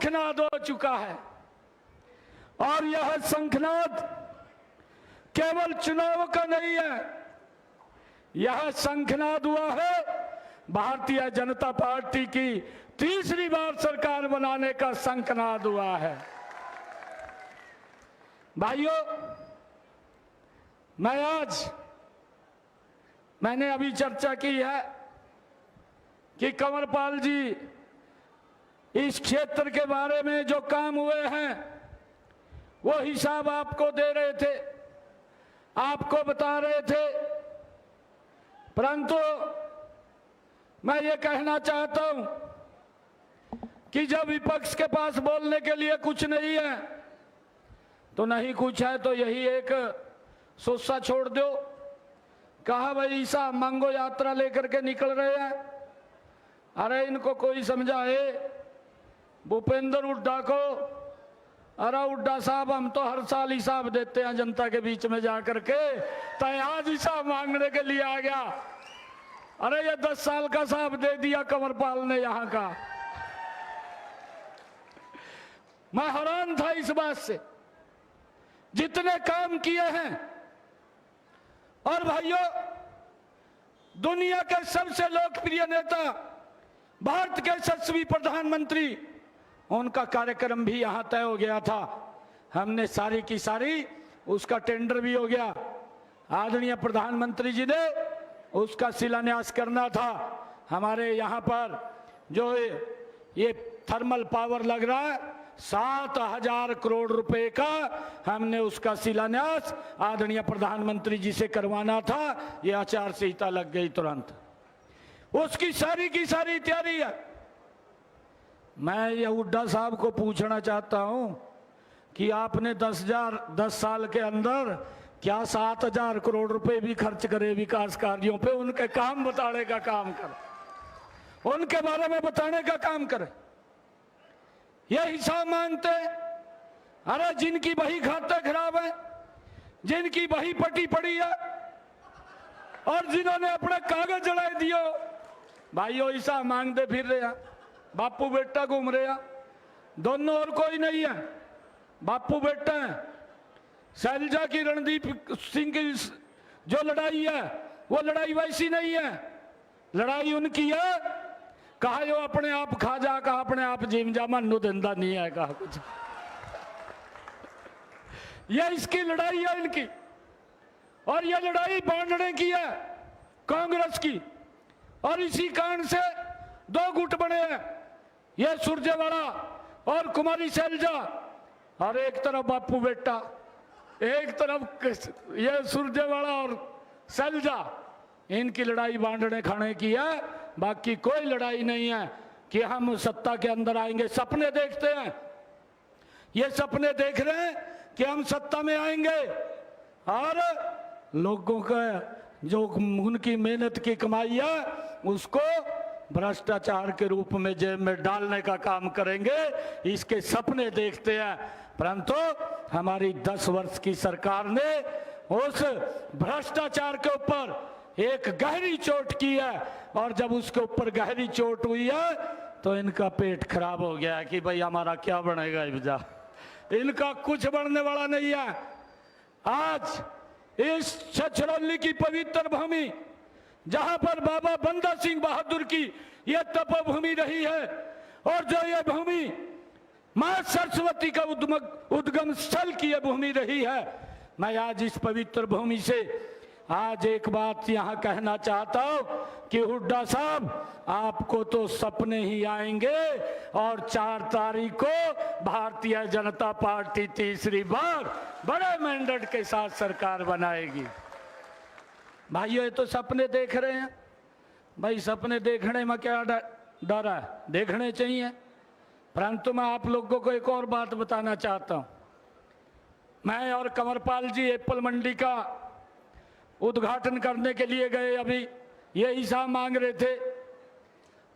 शंखनाद हो चुका है। और यह शंखनाद केवल चुनाव का नहीं है, यह शंखनाद हुआ है भारतीय जनता पार्टी की तीसरी बार सरकार बनाने का शंखनाद हुआ है। भाइयों, मैंने अभी चर्चा की है कि कंवरपाल जी इस क्षेत्र के बारे में जो काम हुए हैं वो हिसाब आपको दे रहे थे, आपको बता रहे थे। परंतु मैं ये कहना चाहता हूं कि जब विपक्ष के पास बोलने के लिए कुछ नहीं है तो नहीं कुछ है तो यही एक सोचा छोड़ दो। कहा भाई ईसा मांगो यात्रा लेकर के निकल रहे हैं, अरे इनको कोई समझाए भूपेंद्र हुड्डा को, अरे हुड्डा साहब हम तो हर साल हिसाब देते हैं जनता के बीच में जाकर के, तो आज हिसाब मांगने के लिए आ गया। अरे ये 10 साल का हिसाब दे दिया कंवरपाल ने यहां का। मैं हैरान था इस बात से, जितने काम किए हैं। और भाइयों, दुनिया के सबसे लोकप्रिय नेता, भारत के यशस्वी प्रधानमंत्री, उनका कार्यक्रम भी यहां तय हो गया था। हमने सारी की सारी उसका टेंडर भी हो गया। आदरणीय प्रधानमंत्री जी ने उसका शिलान्यास करना था। हमारे यहां पर जो ये थर्मल पावर लग रहा है 7,000 करोड़ रुपए का, हमने उसका शिलान्यास आदरणीय प्रधानमंत्री जी से करवाना था। ये आचार संहिता लग गई तुरंत, उसकी सारी की सारी तैयारी है। मैं ये हुड्डा साहब को पूछना चाहता हूं कि आपने 10 साल के अंदर क्या 7,000 करोड़ रुपए भी खर्च करे विकास कार्यों पे? उनके काम बताने का काम कर, उनके बारे में बताने का काम करे। ये हिसाब मांगते, अरे जिनकी बही खाते खराब है, जिनकी बही पटी पड़ी है और जिन्होंने अपने कागज जला दिए, भाइयों हिसाब मांगते फिर रहे हैं। बापू बेटा घूम रहे हैं, दोनों और कोई नहीं है, बापू बेटा है। शैलजा की रणदीप सिंह की जो लड़ाई है वो लड़ाई वैसी नहीं है, लड़ाई उनकी है। कहा यो अपने आप खा जा, कहा अपने आप जिम जा, मनु धंधा नहीं है, कहा कुछ। ये इसकी लड़ाई है इनकी, और ये लड़ाई बांटने की है कांग्रेस की। और इसी कारण से 2 गुट बने हैं, ये सुरजेवाला और कुमारी शैलजा, और एक तरफ बापू बेटा, एक तरफ ये सुरजेवाला और शैलजा। इनकी लड़ाई बांटने खाने की है, बाकी कोई लड़ाई नहीं है कि हम सत्ता के अंदर आएंगे। सपने देखते हैं, ये सपने देख रहे हैं कि हम सत्ता में आएंगे और लोगों का जो उनकी मेहनत की कमाई है उसको भ्रष्टाचार के रूप में जेब में डालने का काम करेंगे, इसके सपने देखते हैं। परंतु हमारी 10 वर्ष की सरकार ने उस भ्रष्टाचार के ऊपर एक गहरी चोट की है, और जब उसके ऊपर गहरी चोट हुई है तो इनका पेट खराब हो गया है कि भाई हमारा क्या बनेगा इब्जा। इनका कुछ बढ़ने वाला नहीं है। आज इस छछरौली की पवित्र भूमि, जहां पर बाबा बंदा सिंह बहादुर की यह तपोभूमि रही है, और जो ये भूमि मां सरस्वती का उद्गम स्थल की यह भूमि रही है, मैं आज इस पवित्र भूमि से आज एक बात यहां कहना चाहता हूं कि हुड्डा साहब, आपको तो सपने ही आएंगे, और 4 तारीख को भारतीय जनता पार्टी तीसरी बार बड़े मैंडेट के साथ सरकार बनाएगी। भाइयों, ये तो सपने देख रहे हैं, भाई सपने देखने में क्या डर है, देखने चाहिए। परंतु मैं आप लोगों को एक और बात बताना चाहता हूं। मैं और कंवरपाल जी एप्पल मंडी का उद्घाटन करने के लिए गए, अभी ये हिसाब मांग रहे थे।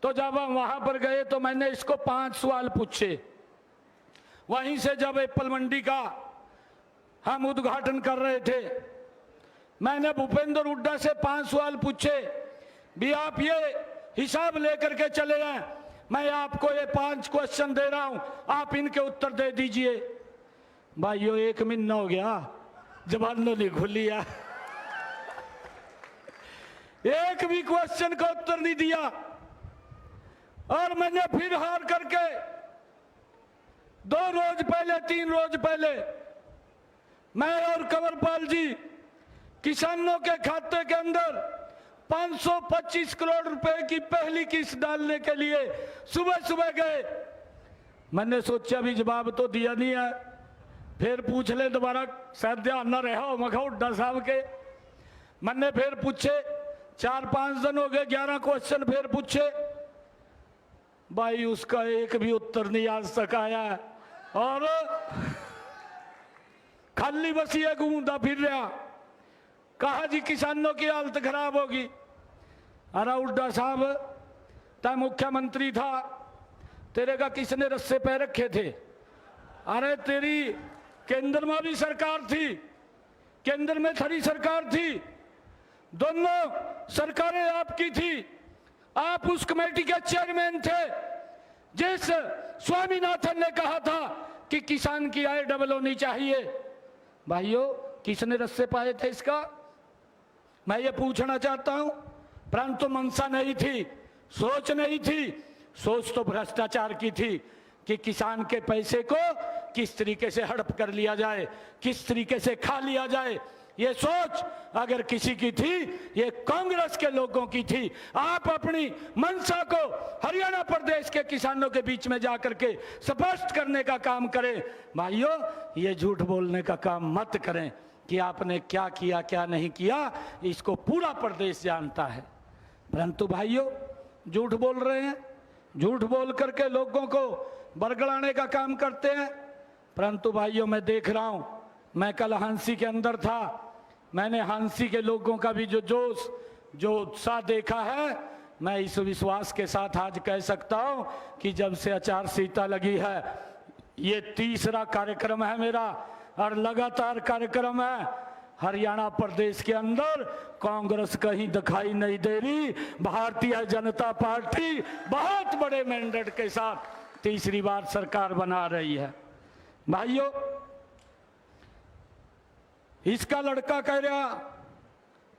तो जब हम वहां पर गए तो मैंने इसको 5 सवाल पूछे। वहीं से जब एप्पल मंडी का हम उद्घाटन कर रहे थे, मैंने भूपेंद्र हुड्डा से 5 सवाल पूछे भी आप ये हिसाब लेकर के चले आए, मैं आपको ये 5 क्वेश्चन दे रहा हूं, आप इनके उत्तर दे दीजिए। भाइयों 1 महीना हो गया, जवानों ने खुलिया, एक भी क्वेश्चन का उत्तर नहीं दिया। और मैंने फिर हार करके 2 रोज पहले 3 रोज पहले मैं और कंवरपाल जी किसानों के खाते के अंदर 525 करोड़ रुपए की पहली किस्त डालने के लिए सुबह सुबह गए। मैंने सोचा भी जवाब तो दिया नहीं है, फिर पूछ ले दोबारा, शायद ध्यान न रहा हो मखा हुड्डा साहब के। मैंने फिर पूछे, 4-5 दिन हो गए, 11 क्वेश्चन फिर पूछे, भाई उसका एक भी उत्तर नहीं आज तक आया है। और खाली बस ये घूमता फिर रहा। कहा जी किसानों की हालत खराब होगी। अरे हुड्डा साहब, तय मुख्यमंत्री था, तेरे का किसने रस्से पे रखे थे? अरे तेरी केंद्र में भी सरकार थी, केंद्र में खड़ी सरकार थी, दोनों सरकारें आपकी थी, आप उस कमेटी के चेयरमैन थे जिस स्वामीनाथन ने कहा था कि किसान की आय डबल होनी चाहिए। भाइयों किसने रस्से पाए थे इसका? मैं ये पूछना चाहता हूं, परंतु मंशा नहीं थी, सोच नहीं थी। सोच तो भ्रष्टाचार की थी कि किसान के पैसे को किस तरीके से हड़प कर लिया जाए, किस तरीके से खा लिया जाए। ये सोच अगर किसी की थी, ये कांग्रेस के लोगों की थी। आप अपनी मंशा को हरियाणा प्रदेश के किसानों के बीच में जाकर के स्पष्ट करने का काम करें। भाइयों ये झूठ बोलने का काम मत करें कि आपने क्या किया क्या नहीं किया, इसको पूरा प्रदेश जानता है। परंतु भाइयों झूठ बोल रहे हैं, झूठ बोल करके लोगों को बरगलाने का काम करते हैं। परंतु भाइयों मैं देख रहा हूं, मैं कल हांसी के अंदर था, मैंने हांसी के लोगों का भी जो जोश जो उत्साह देखा है, मैं इस विश्वास के साथ आज कह सकता हूं कि जब से आचार संहिता लगी है, ये 3रा कार्यक्रम है मेरा और लगातार कार्यक्रम है। हरियाणा प्रदेश के अंदर कांग्रेस कहीं दिखाई नहीं दे रही। भारतीय जनता पार्टी बहुत बड़े मैंडेट के साथ 3री बार सरकार बना रही है। भाइयों इसका लड़का कह रहा,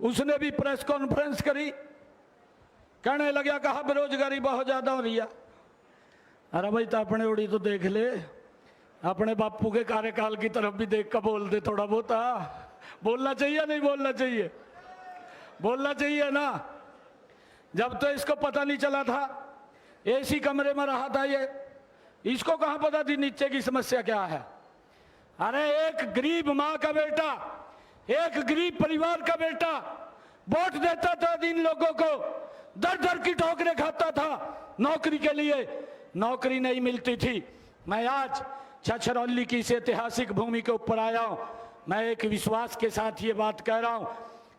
उसने भी प्रेस कॉन्फ्रेंस करी, कहने लगा कहा बेरोजगारी बहुत ज्यादा हो रही है। अरे भाई तो अपने उड़ी तो देख ले, अपने बापू के कार्यकाल की तरफ भी देख कर बोल दे थोड़ा बहुत। बोलना चाहिए नहीं बोलना चाहिए? बोलना चाहिए ना। जब तो इसको पता नहीं चला था, एसी कमरे में रहा था ये, इसको कहां पता थी नीचे की समस्या क्या है। अरे एक गरीब माँ का बेटा, एक गरीब परिवार का बेटा वोट देता था, इन लोगों को दर दर की ठोकरें खाता था नौकरी के लिए, नौकरी नहीं मिलती थी। मैं आज छछरौली की इस ऐतिहासिक भूमि के ऊपर आया हूं। मैं एक विश्वास के साथ ये बात कह रहा हूं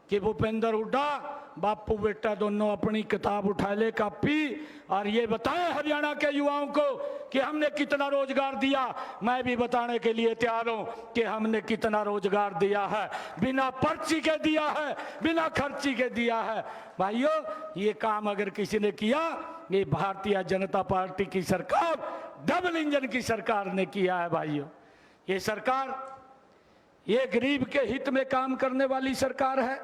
कि भूपेंद्र हुड्डा बापू बेटा दोनों अपनी किताब उठा ले कॉपी और ये बताएं हरियाणा के युवाओं को कि हमने कितना रोजगार दिया। मैं भी बताने के लिए तैयार हूं कि हमने कितना रोजगार दिया है, बिना पर्ची के दिया है, बिना खर्ची के दिया है। भाइयों ये काम अगर किसी ने किया, ये भारतीय जनता पार्टी की सरकार, डबल इंजन की सरकार ने किया है। भाइयों ये सरकार, ये गरीब के हित में काम करने वाली सरकार है।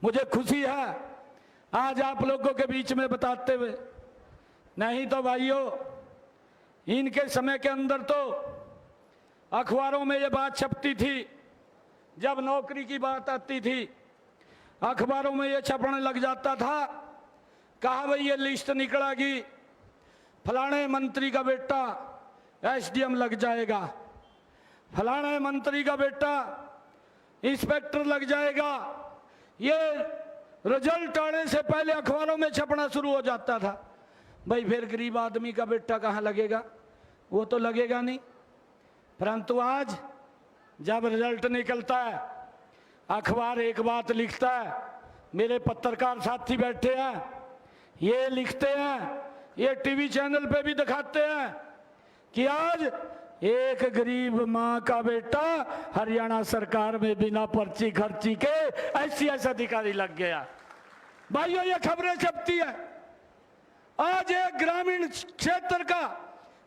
मुझे खुशी है आज आप लोगों के बीच में बताते हुए। नहीं तो भाइयों इनके समय के अंदर तो अखबारों में ये बात छपती थी, जब नौकरी की बात आती थी अखबारों में ये छपने लग जाता था। कहा भाई ये लिस्ट निकलेगी, फलाने मंत्री का बेटा एसडीएम लग जाएगा, फलाने मंत्री का बेटा इंस्पेक्टर लग जाएगा। ये रिजल्ट आने से पहले अखबारों में छपना शुरू हो जाता था। भाई फिर गरीब आदमी का बेटा कहाँ लगेगा, वो तो लगेगा नहीं। परंतु आज जब रिजल्ट निकलता है, अखबार एक बात लिखता है, मेरे पत्रकार साथी बैठे हैं, ये लिखते हैं, ये टीवी चैनल पे भी दिखाते हैं कि आज एक गरीब माँ का बेटा हरियाणा सरकार में बिना पर्ची खर्ची के ICS अधिकारी लग गया। भाइयों ये खबरें छपती है आज एक ग्रामीण क्षेत्र का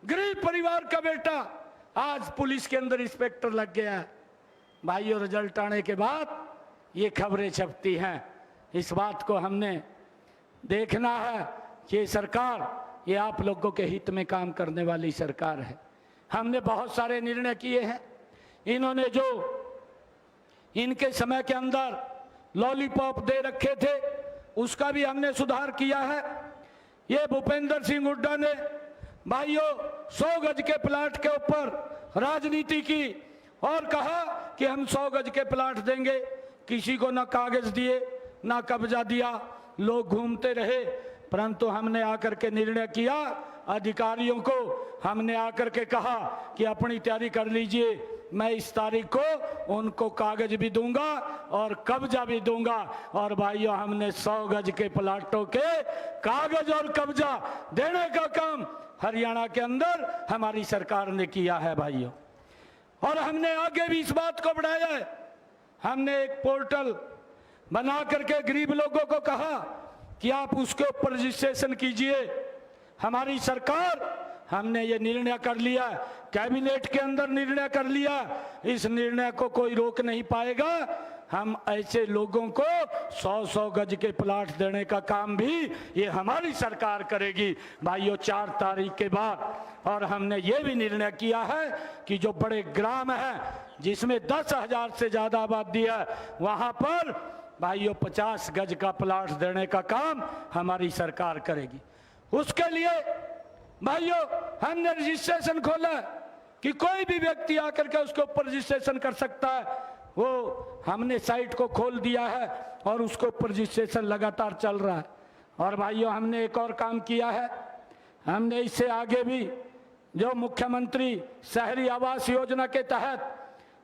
गरीब परिवार का बेटा आज पुलिस के अंदर इंस्पेक्टर लग गया है। भाइयों, रिजल्ट आने के बाद ये खबरें छपती हैं। इस बात को हमने देखना है कि ये सरकार, ये आप लोगों के हित में काम करने वाली सरकार है। हमने बहुत सारे निर्णय किए हैं। इन्होंने जो इनके समय के अंदर लॉलीपॉप दे रखे थे, उसका भी हमने सुधार किया है। ये भूपेंद्र सिंह हुड्डा ने भाइयों 100 गज के प्लाट के ऊपर राजनीति की और कहा कि हम 100 गज के प्लाट देंगे। किसी को ना कागज दिए ना कब्जा दिया, लोग घूमते रहे। परंतु हमने आकर के निर्णय किया, अधिकारियों को हमने आकर के कहा कि अपनी तैयारी कर लीजिए, मैं इस तारीख को उनको कागज भी दूंगा और कब्जा भी दूंगा। और भाइयों, हमने 100 गज के प्लाटों के कागज और कब्जा देने का काम हरियाणा के अंदर हमारी सरकार ने किया है भाइयों। और हमने आगे भी इस बात को बढ़ाया है। हमने एक पोर्टल बना करके गरीब लोगों को कहा कि आप उसके ऊपर रजिस्ट्रेशन कीजिए। हमारी सरकार, हमने ये निर्णय कर लिया, कैबिनेट के अंदर निर्णय कर लिया, इस निर्णय को कोई रोक नहीं पाएगा। हम ऐसे लोगों को 100-100 गज के प्लाट देने का काम भी ये हमारी सरकार करेगी भाइयों 4 तारीख के बाद। और हमने ये भी निर्णय किया है कि जो बड़े ग्राम हैं जिसमें 10,000 से ज्यादा आबादी है, वहां पर भाइयों 50 गज का प्लाट देने का काम हमारी सरकार करेगी। उसके लिए भाइयों हमने रजिस्ट्रेशन खोला कि कोई भी व्यक्ति आकर के उसके ऊपर रजिस्ट्रेशन कर सकता है। वो हमने साइट को खोल दिया है और उसके ऊपर रजिस्ट्रेशन लगातार चल रहा है। और भाइयों, हमने एक और काम किया है। हमने इससे आगे भी जो मुख्यमंत्री शहरी आवास योजना के तहत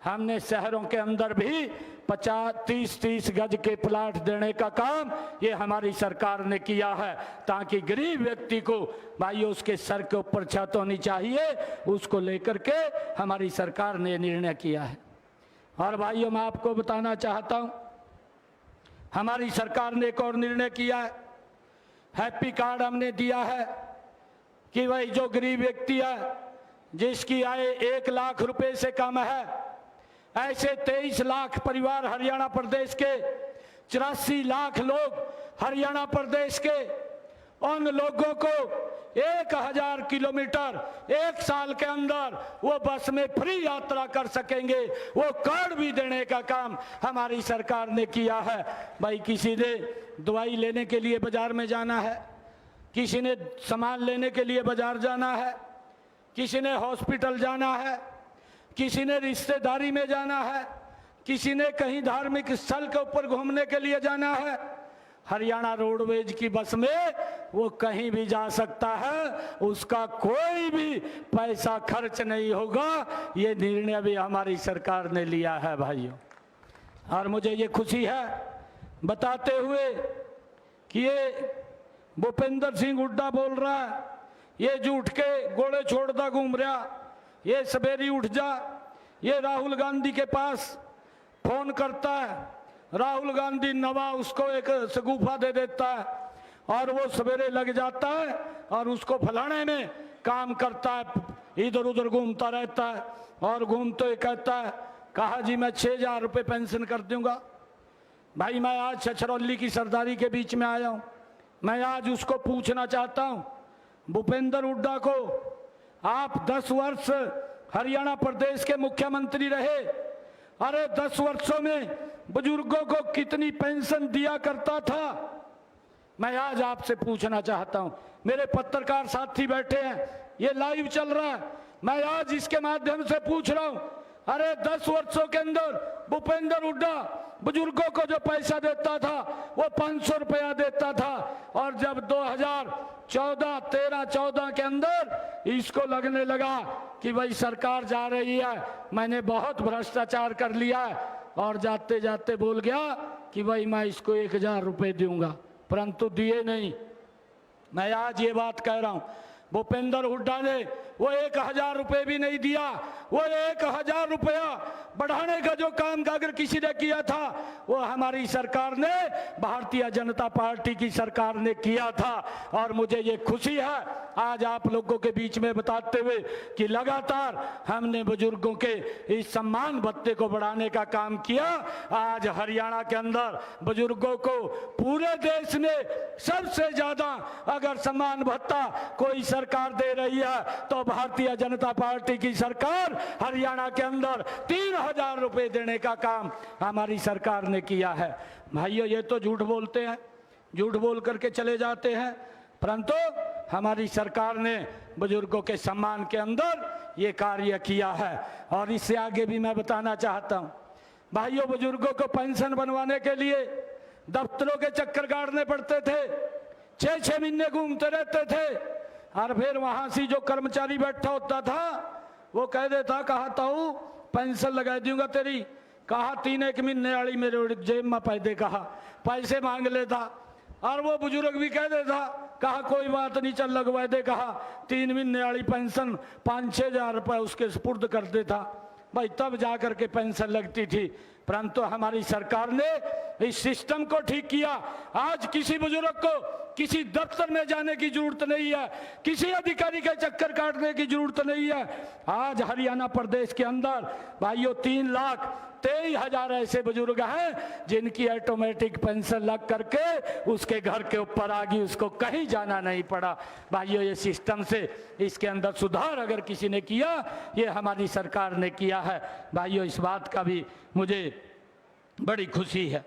हमने शहरों के अंदर भी 50-30 गज के प्लाट देने का काम ये हमारी सरकार ने किया है, ताकि गरीब व्यक्ति को भाइयों उसके सर के ऊपर छत होनी चाहिए, उसको लेकर के हमारी सरकार ने निर्णय किया है। और भाइयों, मैं आपको बताना चाहता हूं, हमारी सरकार ने एक और निर्णय किया है। हैप्पी कार्ड हमने दिया है कि भाई जो गरीब व्यक्ति है जिसकी आय 1 लाख रुपए से कम है, ऐसे 23 लाख परिवार हरियाणा प्रदेश के, 84 लाख लोग हरियाणा प्रदेश के, उन लोगों को 1000 किलोमीटर 1 साल के अंदर वो बस में फ्री यात्रा कर सकेंगे। वो कार्ड भी देने का काम हमारी सरकार ने किया है। भाई, किसी ने दवाई लेने के लिए बाजार में जाना है, किसी ने सामान लेने के लिए बाजार जाना है, किसी ने हॉस्पिटल जाना है, किसी ने रिश्तेदारी में जाना है, किसी ने कहीं धार्मिक स्थल के ऊपर घूमने के लिए जाना है, हरियाणा रोडवेज की बस में वो कहीं भी जा सकता है, उसका कोई भी पैसा खर्च नहीं होगा। ये निर्णय भी हमारी सरकार ने लिया है भाइयों। और मुझे ये खुशी है बताते हुए कि ये भूपेंद्र सिंह हुड्डा बोल रहा है, ये झूठ के घोड़े छोड़ता घूम रहा, ये सवेरे उठ जा, ये राहुल गांधी के पास फोन करता है, राहुल गांधी नवा उसको एक शगुफा दे देता है और वो सवेरे लग जाता है और उसको फलाने में काम करता है, इधर उधर घूमता रहता है। और घूमते ही कहता है, कहा जी मैं 6,000 रुपये पेंशन कर दूंगा। भाई, मैं आज छछरौली की सरदारी के बीच में आया हूँ, मैं आज उसको पूछना चाहता हूँ, भूपेंद्र हुड्डा को, आप 10 वर्ष हरियाणा प्रदेश के मुख्यमंत्री रहे, अरे 10 वर्षों में बुजुर्गों को कितनी पेंशन दिया करता था? मैं आज आपसे पूछना चाहता हूं। मेरे पत्रकार साथी बैठे हैं, ये लाइव चल रहा है, मैं आज इसके माध्यम से पूछ रहा हूं, अरे 10 वर्षों के अंदर भूपेंद्र हुड्डा बुजुर्गों को जो पैसा देता था वो 500 रुपया देता था, और जब 2014 के अंदर इसको लगने लगा कि भाई सरकार जा रही है, मैंने बहुत भ्रष्टाचार कर लिया है, और जाते जाते बोल गया कि भाई मैं इसको 1000 रुपये दूंगा, परंतु दिए नहीं। मैं आज ये बात कह रहा हूं, भूपेंद्र हुड्डा ने वो 1000 रुपये भी नहीं दिया। वो 1000 रुपया बढ़ाने का जो काम अगर किसी ने किया था वो हमारी सरकार ने, भारतीय जनता पार्टी की सरकार ने किया था। और मुझे ये खुशी है आज आप लोगों के बीच में बताते हुए कि लगातार हमने बुजुर्गों के इस सम्मान भत्ते को बढ़ाने का काम किया। आज हरियाणा के अंदर बुजुर्गों को पूरे देश में सबसे ज्यादा अगर सम्मान भत्ता कोई सरकार दे रही है तो भारतीय जनता पार्टी की सरकार हरियाणा के अंदर 3000 रुपए देने का काम हमारी सरकार ने किया है। भाइयों, ये तो झूठ बोलते हैं, झूठ बोल करके चले जाते हैं, परंतु हमारी सरकार ने बुजुर्गों के सम्मान के अंदर ये कार्य किया है। और इससे आगे भी मैं बताना चाहता हूं भाइयों, बुजुर्गों को पेंशन बनवाने के लिए दफ्तरों के चक्कर काटने पड़ते थे, 6-6 महीने घूमते रहते थे। और फिर वहां से जो कर्मचारी बैठा होता था वो कह देता, कहा ताऊ पेंशन लगा दूंगा तेरी, कहा 3-1 महीने वाली मेरे जेब में पैदे, कहा पैसे मांग लेता। और वो बुजुर्ग भी कह देता, कहा कोई बात नहीं चल लगवा दे, कहा 3 महीने वाली पेंशन 5-6 हजार रुपये उसके सुपुर्द कर देता भाई, तब जा करके पेंशन लगती थी। परंतु हमारी सरकार ने इस सिस्टम को ठीक किया। आज किसी बुजुर्ग को किसी दफ्तर में जाने की जरूरत नहीं है, किसी अधिकारी के चक्कर काटने की जरूरत नहीं है। आज हरियाणा प्रदेश के अंदर भाइयों 3,23,000 ऐसे बुजुर्ग हैं जिनकी ऑटोमेटिक पेंशन लग करके उसके घर के ऊपर आ गई, उसको कहीं जाना नहीं पड़ा। भाइयों, ये सिस्टम से इसके अंदर सुधार अगर किसी ने किया, ये हमारी सरकार ने किया है। भाइयों, इस बात का भी मुझे बड़ी खुशी है।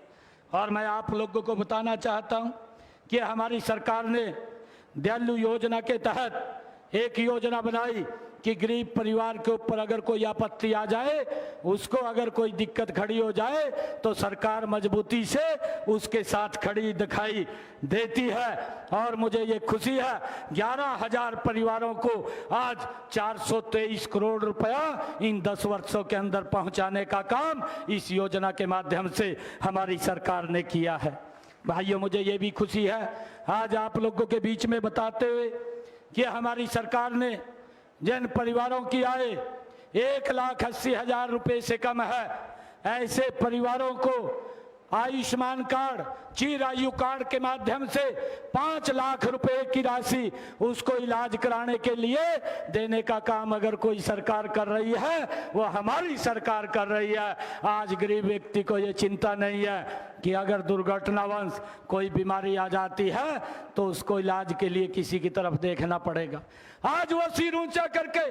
और मैं आप लोगों को बताना चाहता हूं कि हमारी सरकार ने दयालु योजना के तहत एक योजना बनाई कि गरीब परिवार के ऊपर अगर कोई आपत्ति आ जाए, उसको अगर कोई दिक्कत खड़ी हो जाए तो सरकार मजबूती से उसके साथ खड़ी दिखाई देती है। और मुझे ये खुशी है 11,000 परिवारों को आज 423 करोड़ रुपया इन 10 वर्षों के अंदर पहुंचाने का काम इस योजना के माध्यम से हमारी सरकार ने किया है। भाइयों, मुझे ये भी खुशी है आज आप लोगों के बीच में बताते हुए कि हमारी सरकार ने जिन परिवारों की आय 1,80,000 रुपए से कम है, ऐसे परिवारों को आयुष्मान कार्ड, चिरायु कार्ड के माध्यम से 5 लाख रुपए की राशि उसको इलाज कराने के लिए देने का काम अगर कोई सरकार कर रही है वो हमारी सरकार कर रही है। आज गरीब व्यक्ति को ये चिंता नहीं है कि अगर दुर्घटनावश कोई बीमारी आ जाती है तो उसको इलाज के लिए किसी की तरफ देखना पड़ेगा। आज वो सिर ऊंचा करके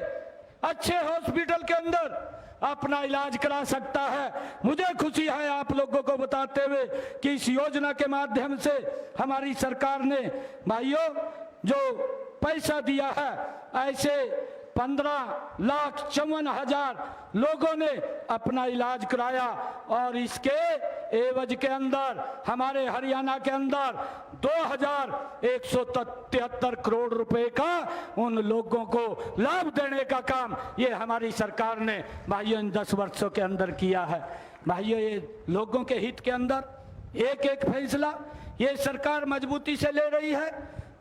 अच्छे हॉस्पिटल के अंदर अपना इलाज करा सकता है। मुझे खुशी है आप लोगों को बताते हुए कि इस योजना के माध्यम से हमारी सरकार ने भाइयों जो पैसा दिया है, ऐसे 15,54,000 लोगों ने अपना इलाज कराया। और इसके एवज के अंदर हमारे हरियाणा के अंदर 2,173 करोड़ रुपए का उन लोगों को लाभ देने का काम ये हमारी सरकार ने भाइयों इन 10 वर्षों के अंदर किया है। भाइयों, ये लोगों के हित के अंदर एक एक फैसला ये सरकार मजबूती से ले रही है,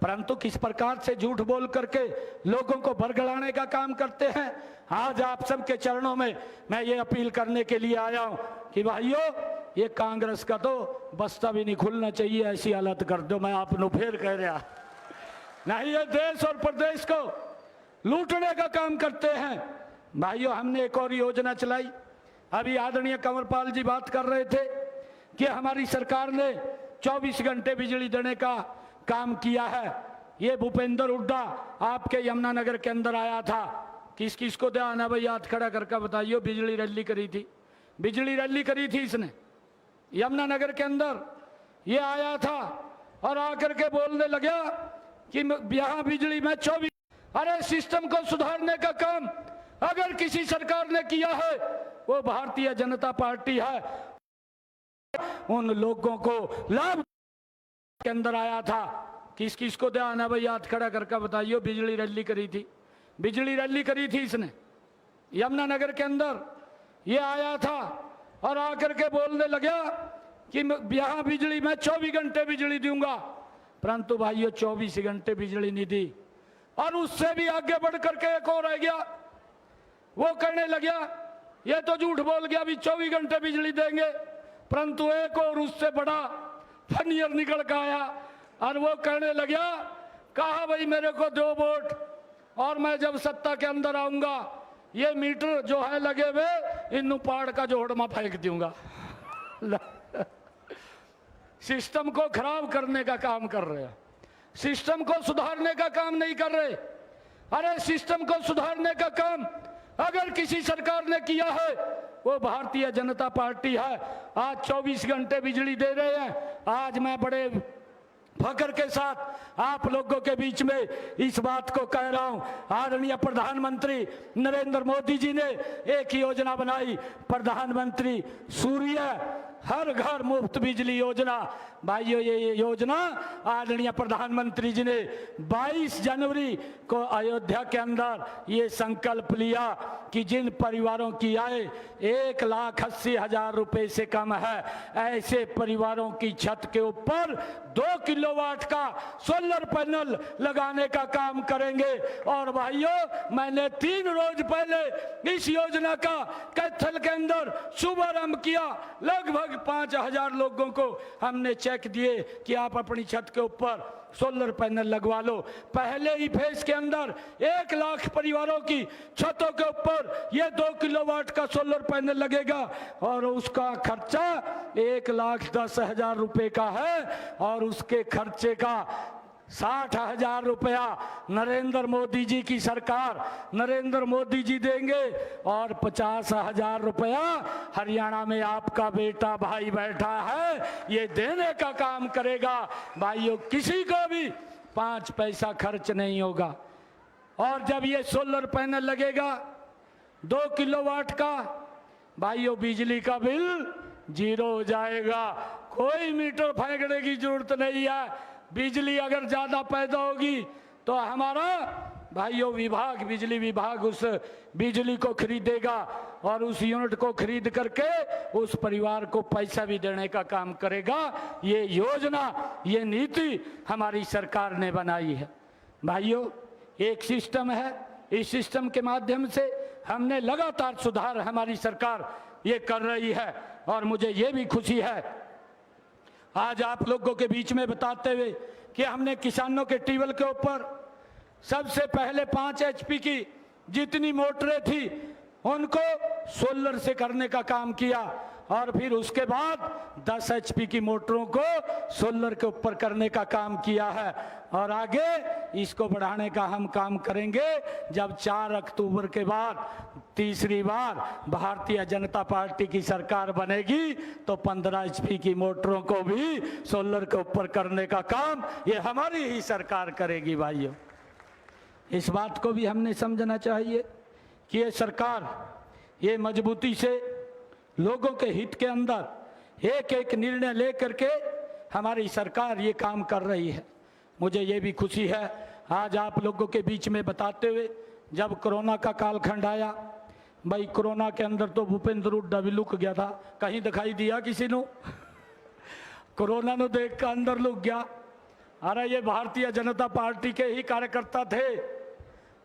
परंतु किस प्रकार से झूठ बोल करके लोगों को बरगलाने का काम करते हैं। आज आप सबके चरणों में मैं ये अपील करने के लिए आया हूं कि भाइयों, ये कांग्रेस का तो बस्ता भी नहीं खुलना चाहिए, ऐसी हालत कर दो। मैं आपको फिर कह रहा नहीं, ये देश और प्रदेश को लूटने का काम करते हैं। भाइयों, हमने एक और योजना चलाई, अभी आदरणीय कंवरपाल जी बात कर रहे थे कि हमारी सरकार ने 24 घंटे बिजली देने का काम किया है। ये भूपेंद्र हुड्डा आपके यमुनानगर के अंदर आया था, किस किस को ध्यान है भाई, हाथ खड़ा करके बताइए। बिजली रैली करी थी, बिजली रैली करी थी इसने यमुनानगर के अंदर। ये आया था और आकर के बोलने लगा कि यहाँ बिजली में 24। अरे सिस्टम को सुधारने का काम अगर किसी सरकार ने किया है वो भारतीय जनता पार्टी है। उन लोगों को लाभ के अंदर आया था, किस किस को ध्यान है भाई, हाथ खड़ा करके बताइए। बिजली रैली करी थी, बिजली रैली करी थी इसने यमुनानगर के अंदर। ये आया था और आकर के बोलने लगा कि यहाँ बिजली में 24 घंटे बिजली दूंगा, परंतु भाइयों 24 घंटे बिजली नहीं दी। और उससे भी आगे बढ़ करके एक और रह गया, वो कहने लगा ये तो झूठ बोल गया, अभी 24 घंटे बिजली देंगे, परंतु एक और उससे बड़ा फनियर निकल के आया और वो कहने लगा, कहा भाई मेरे को 2 वोट और मैं जब सत्ता के अंदर आऊंगा ये मीटर जो है लगे हुए इन पहाड़ का जोड़ में फेंक दूंगा। सिस्टम को खराब करने का काम कर रहे हैं, सिस्टम को सुधारने का काम नहीं कर रहे। अरे सिस्टम को सुधारने का काम अगर किसी सरकार ने किया है वो भारतीय जनता पार्टी है। आज 24 घंटे बिजली दे रहे हैं। आज मैं बड़े फख्र के साथ आप लोगों के बीच में इस बात को कह रहा हूं, आदरणीय प्रधानमंत्री नरेंद्र मोदी जी ने एक योजना बनाई, प्रधानमंत्री सूर्य हर घर मुफ्त बिजली योजना। भाइयों ये योजना आदरणीय प्रधानमंत्री जी ने 22 जनवरी को अयोध्या के अंदर ये संकल्प लिया कि जिन परिवारों की आय 1,80,000 रुपए से कम है ऐसे परिवारों की छत के ऊपर 2 किलोवाट का सोलर पैनल लगाने का काम करेंगे। और भाइयों मैंने 3 रोज पहले इस योजना का कैथल के अंदर शुभारंभ किया। लगभग 5,000 लोगों को हमने चेक दिए कि आप अपनी छत के ऊपर सोलर पैनल लगवा लो। पहले ही फेज के अंदर 1 लाख परिवारों की छतों के ऊपर ये 2 किलोवाट का सोलर पैनल लगेगा और उसका खर्चा 1,10,000 रुपए का है और उसके खर्चे का 60,000 रुपया नरेंद्र मोदी जी की सरकार, नरेंद्र मोदी जी देंगे और 50,000 रुपया हरियाणा में आपका बेटा भाई बैठा है ये देने का काम करेगा। भाइयों किसी को भी 5 पैसा खर्च नहीं होगा। और जब ये सोलर पैनल लगेगा 2 किलोवाट का, भाइयों बिजली का बिल 0 हो जाएगा। कोई मीटर फेंकने की जरूरत नहीं है। बिजली अगर ज्यादा पैदा होगी तो हमारा भाइयों विभाग, बिजली विभाग उस बिजली को खरीदेगा और उस यूनिट को खरीद करके उस परिवार को पैसा भी देने का काम करेगा। ये योजना, ये नीति हमारी सरकार ने बनाई है। भाइयों एक सिस्टम है, इस सिस्टम के माध्यम से हमने लगातार सुधार हमारी सरकार ये कर रही है और मुझे ये भी खुशी है आज आप लोगों के बीच में बताते हुए कि हमने किसानों के ट्यूबवेल के ऊपर सबसे पहले 5 HP की जितनी मोटरें थी उनको सोलर से करने का काम किया और फिर उसके बाद 10 HP की मोटरों को सोलर के ऊपर करने का काम किया है और आगे इसको बढ़ाने का हम काम करेंगे जब 4 अक्टूबर के बाद तीसरी बार भारतीय जनता पार्टी की सरकार बनेगी तो 15 HP की मोटरों को भी सोलर के ऊपर करने का काम ये हमारी ही सरकार करेगी। भाइयों इस बात को भी हमने समझना चाहिए कि ये सरकार ये मजबूती से लोगों के हित के अंदर एक एक निर्णय लेकर के हमारी सरकार ये काम कर रही है। मुझे ये भी खुशी है आज आप लोगों के बीच में बताते हुए जब कोरोना का कालखंड आया, भाई कोरोना के अंदर तो भूपेंद्र हुड्डा भी लुक गया था, कहीं दिखाई दिया किसी ने? कोरोना ने देख कर अंदर लुक गया। अरे ये भारतीय जनता पार्टी के ही कार्यकर्ता थे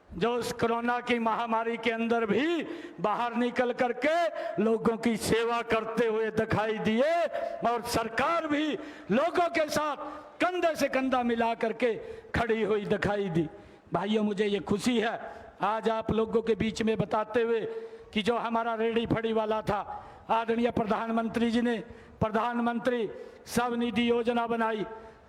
जो उस कोरोना की महामारी के अंदर भी बाहर निकल करके लोगों की सेवा करते हुए दिखाई दिए और सरकार भी लोगों के साथ कंधे से कंधा मिला करके खड़ी हुई दिखाई दी। भाइयों मुझे ये खुशी है आज आप लोगों के बीच में बताते हुए कि जो हमारा रेडी फड़ी वाला था, आदरणीय प्रधानमंत्री जी ने प्रधानमंत्री स्वनिधि योजना बनाई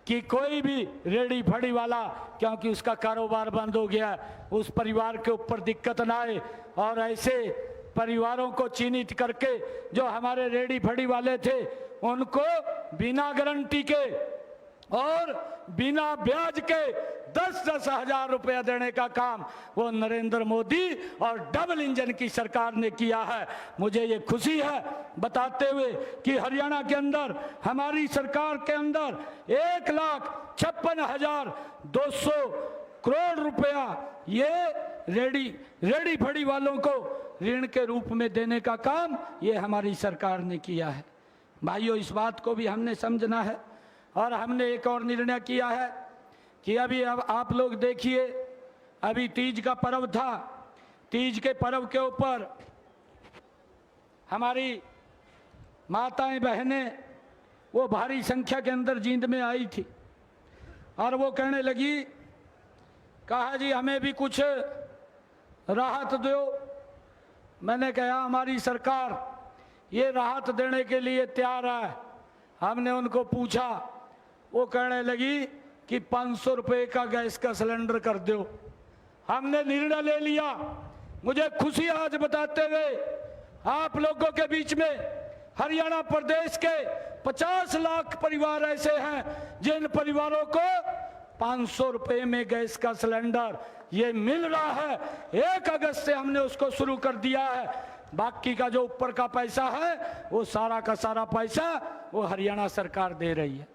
कि कोई भी रेडी फड़ी वाला क्योंकि उसका कारोबार बंद हो गया उस परिवार के ऊपर दिक्कत ना आए और ऐसे परिवारों को चिन्हित करके जो हमारे रेडी फड़ी वाले थे उनको बिना गारंटी के और बिना ब्याज के 10-10 हजार रुपया देने का काम वो नरेंद्र मोदी और डबल इंजन की सरकार ने किया है। मुझे ये खुशी है बताते हुए कि हरियाणा के अंदर हमारी सरकार के अंदर 1,56,200 करोड़ रुपया ये रेडी फड़ी वालों को ऋण के रूप में देने का काम ये हमारी सरकार ने किया है। भाइयों इस बात को भी हमने समझना है और हमने एक और निर्णय किया है कि अभी अब आप लोग देखिए अभी तीज का पर्व था, तीज के पर्व के ऊपर हमारी माताएं बहनें वो भारी संख्या के अंदर जींद में आई थी और वो कहने लगी, कहा जी हमें भी कुछ राहत दो। मैंने कहा हमारी सरकार ये राहत देने के लिए तैयार है। हमने उनको पूछा, वो कहने लगी कि 500 रुपये का गैस का सिलेंडर कर दो। हमने निर्णय ले लिया। मुझे खुशी आज बताते हुए आप लोगों के बीच में हरियाणा प्रदेश के 50 लाख परिवार ऐसे हैं जिन परिवारों को 500 रुपये में गैस का सिलेंडर ये मिल रहा है। 1 अगस्त से हमने उसको शुरू कर दिया है। बाकी का जो ऊपर का पैसा है वो सारा का सारा पैसा वो हरियाणा सरकार दे रही है।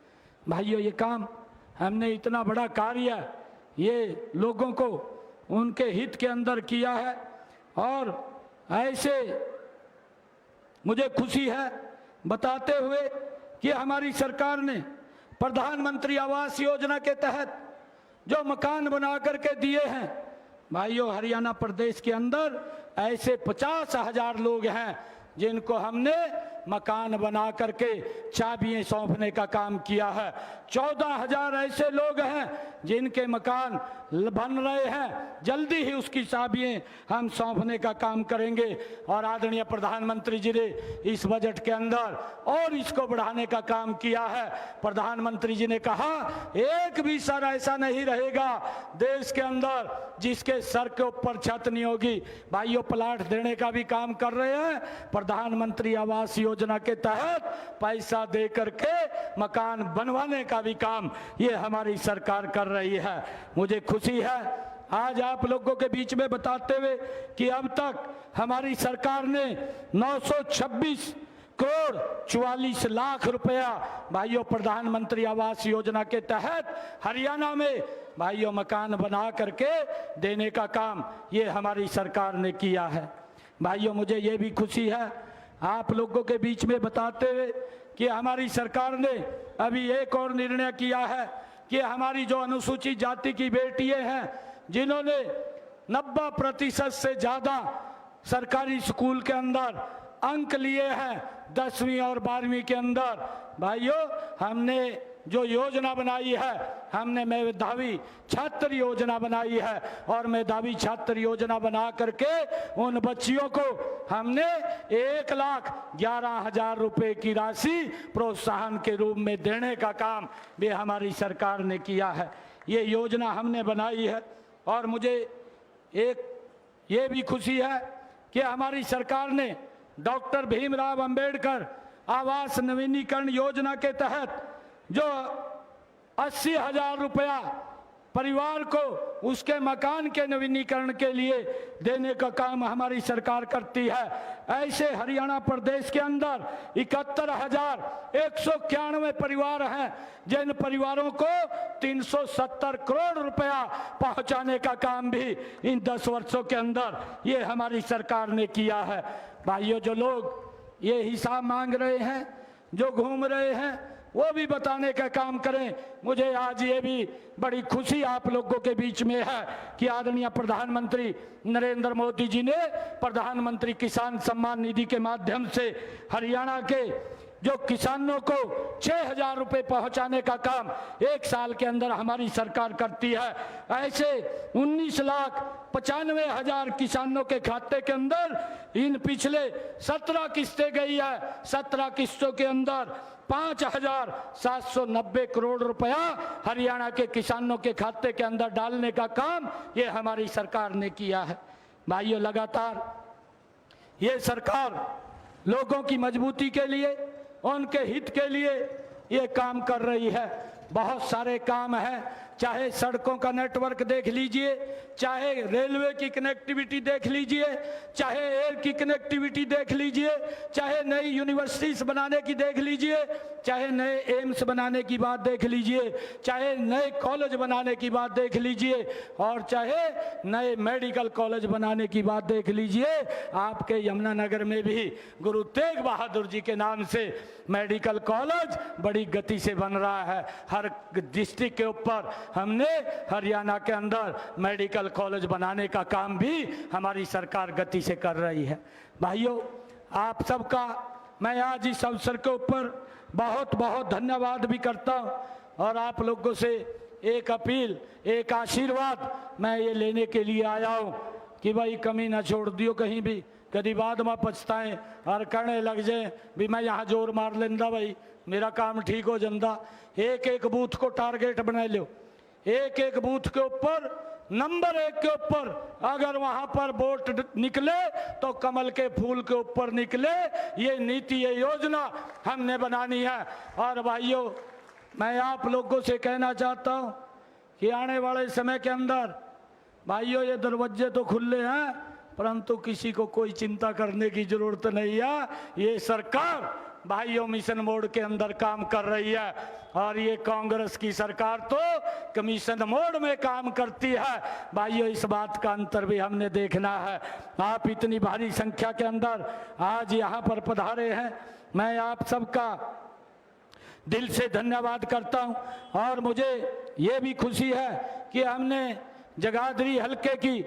भाइयों, ये काम हमने इतना बड़ा कार्य ये लोगों को उनके हित के अंदर किया है और ऐसे मुझे खुशी है बताते हुए कि हमारी सरकार ने प्रधानमंत्री आवास योजना के तहत जो मकान बना करके दिए हैं। भाइयों, हरियाणा प्रदेश के अंदर ऐसे 50,000 लोग हैं जिनको हमने मकान बना करके चाबियां सौंपने का काम किया है। 14,000 ऐसे लोग हैं जिनके मकान बन रहे हैं, जल्दी ही उसकी चाबियां हम सौंपने का काम करेंगे। और आदरणीय प्रधानमंत्री जी ने इस बजट के अंदर और इसको बढ़ाने का काम किया है। प्रधानमंत्री जी ने कहा एक भी सर ऐसा नहीं रहेगा देश के अंदर जिसके सर के ऊपर छत नहीं होगी। भाइयों, प्लाट देने का भी काम कर रहे हैं। प्रधानमंत्री आवास योजना के तहत पैसा दे करके मकान बनवाने का भी काम ये हमारी सरकार कर रही है। मुझे खुशी है आज आप लोगों के बीच में बताते हुए कि अब तक हमारी सरकार ने 926 करोड़ 44 लाख रुपया भाइयों प्रधानमंत्री आवास योजना के तहत हरियाणा में भाइयों मकान बना करके देने का काम ये हमारी सरकार ने किया है। भाइयों, मुझे ये भी खुशी है आप लोगों के बीच में बताते हुए कि हमारी सरकार ने अभी एक और निर्णय किया है कि हमारी जो अनुसूचित जाति की बेटियां हैं जिन्होंने 90% से ज़्यादा सरकारी स्कूल के अंदर अंक लिए हैं 10वीं और 12वीं के अंदर, भाइयों हमने जो योजना बनाई है हमने मेधावी छात्र योजना बनाई है और मेधावी छात्र योजना बना करके उन बच्चियों को हमने 1,11,000 रुपए की राशि प्रोत्साहन के रूप में देने का काम भी हमारी सरकार ने किया है। ये योजना हमने बनाई है और मुझे एक ये भी खुशी है कि हमारी सरकार ने डॉक्टर भीमराव अंबेडकर आवास नवीनीकरण योजना के तहत जो 80,000 रुपया परिवार को उसके मकान के नवीनीकरण के लिए देने का काम हमारी सरकार करती है। ऐसे हरियाणा प्रदेश के अंदर 71,191 परिवार हैं जिन परिवारों को 370 करोड़ रुपया पहुंचाने का काम भी इन 10 वर्षों के अंदर ये हमारी सरकार ने किया है। भाइयों, जो लोग ये हिसाब मांग रहे हैं, जो घूम रहे हैं, वो भी बताने का काम करें। मुझे आज ये भी बड़ी खुशी आप लोगों के बीच में है कि आदरणीय प्रधानमंत्री नरेंद्र मोदी जी ने प्रधानमंत्री किसान सम्मान निधि के माध्यम से हरियाणा के जो किसानों को 6,000 रुपये पहुंचाने का काम 1 साल के अंदर हमारी सरकार करती है। ऐसे 19,95,000 किसानों के खाते के अंदर इन पिछले 17 किस्तें गई है। 17 किस्तों के अंदर 5,790 करोड़ रुपया हरियाणा के किसानों के खाते के अंदर डालने का काम ये हमारी सरकार ने किया है। भाइयों, लगातार ये सरकार लोगों की मजबूती के लिए, उनके हित के लिए ये काम कर रही है। बहुत सारे काम हैं, चाहे सड़कों का नेटवर्क देख लीजिए, चाहे रेलवे की कनेक्टिविटी देख लीजिए, चाहे एयर की कनेक्टिविटी देख लीजिए, चाहे नई यूनिवर्सिटीज बनाने की देख लीजिए, चाहे नए एम्स बनाने की बात देख लीजिए, चाहे नए कॉलेज बनाने की बात देख लीजिए और चाहे नए मेडिकल कॉलेज बनाने की बात देख लीजिए। आपके यमुनानगर में भी गुरु तेग बहादुर जी के नाम से मेडिकल कॉलेज बड़ी गति से बन रहा है। हर डिस्ट्रिक्ट के ऊपर हमने हरियाणा के अंदर मेडिकल कॉलेज बनाने का काम भी हमारी सरकार गति से कर रही है। भाइयों, आप सबका मैं आज इस अवसर के ऊपर बहुत बहुत धन्यवाद भी करता हूँ और आप लोगों से एक अपील, एक आशीर्वाद मैं ये लेने के लिए आया हूँ कि भाई कमी ना छोड़ दियो कहीं भी, कभी बाद में पछताएं और कहने लग जाए भी मैं यहाँ जोर मार लेंदा भाई मेरा काम ठीक हो जाता। एक एक बूथ को टारगेट बना लो, एक एक बूथ के ऊपर नंबर 1 के ऊपर अगर वहां पर वोट निकले तो कमल के फूल के ऊपर निकले। ये नीति, ये योजना हमने बनानी है। और भाइयों, मैं आप लोगों से कहना चाहता हूं कि आने वाले समय के अंदर भाइयों ये दरवाजे तो खुले हैं, परंतु किसी को कोई चिंता करने की जरूरत नहीं है। ये सरकार भाइयों मिशन मोड के अंदर काम कर रही है और ये कांग्रेस की सरकार तो कमीशन मोड में काम करती है। भाइयों, इस बात का अंतर भी हमने देखना है। आप इतनी भारी संख्या के अंदर आज यहाँ पर पधारे हैं, मैं आप सबका दिल से धन्यवाद करता हूं। और मुझे ये भी खुशी है कि हमने जगाधरी हल्के की